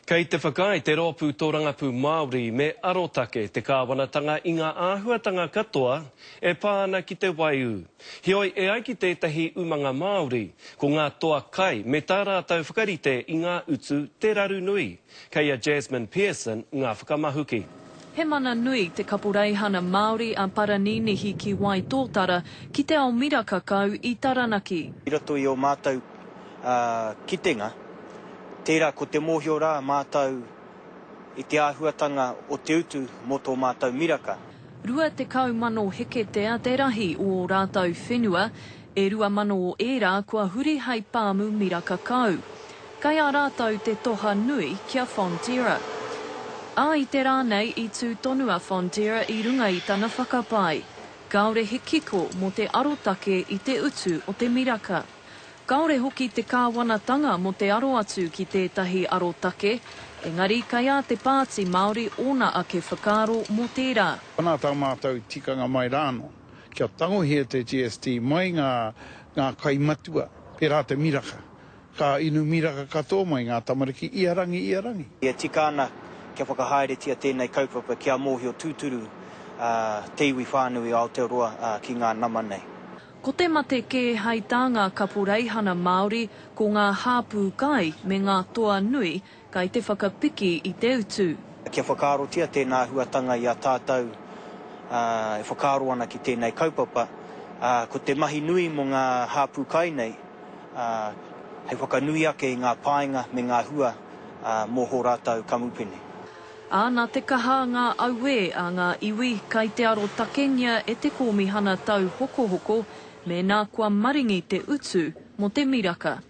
Kei te whakai te rōpū tōrangapū Māori me arotake te kāwanatanga i ngā āhuatanga katoa e pāna ki te waiū. Hioi e ai ki tētahi umanga Māori ko ngā toa kai me tā rātau whakarite i ngā utu te raru nui. Kei a Jasmine Pearson ngā whakamahuki. He mana nui te kapureihana Māori a Paraninihi ki Waitōtara ki te ao miraka kau i Taranaki. I roto i o mātou kitenga, tērā ko te mōhio rā mātou i te āhuatanga o te utu mō tō mātou miraka. Rua te kau mano heketea te rahi o rātou whenua, e rua mano o ērā kua huri hei pāmu miraka kau. Kai a rātou te toha nui kia Fonterra. A i te rānei i tū tonua Fonterra i runga i tana whakapai. Kaore he kiko mō te arotake i te utu o te miraka. Kaore hoki te kāwanatanga mo te aro atu ki tētahi arotake, engari kai a te pāti Māori ona ake whakaro mō tērā. Pana tau mātou tikanga mai rāno, kia tangohia te GST mai ngā kaimatua, pērā te miraka. Ka inu miraka katoa mai ngā tamariki iarangi. Ia tika ana kia whakahaeretia tēnei kaupapa kia mōhio tūturu te iwi whānui o Aotearoa ki ngā nama nei. Ko te mate ke hei tā ngā kapureihana Māori ko ngā hāpū kai me ngā toa nui kai te whakapiki i te utu. Kia whakaarotia tēnā huatanga i a tātou e whakaaro ana ki tēnei kaupapa. Ko te mahi nui mo ngā hāpū kai nei, hei whakanui ake i ngā pāinga me ngā hua mō ho rātou kamupene. Nā te kaha ngā aue a ngā iwi kai te aro takengia e te komihana tau hoko me nā kua maringi te utu mo te miraka.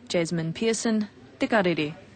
Jasmine Pearson, Te Karere.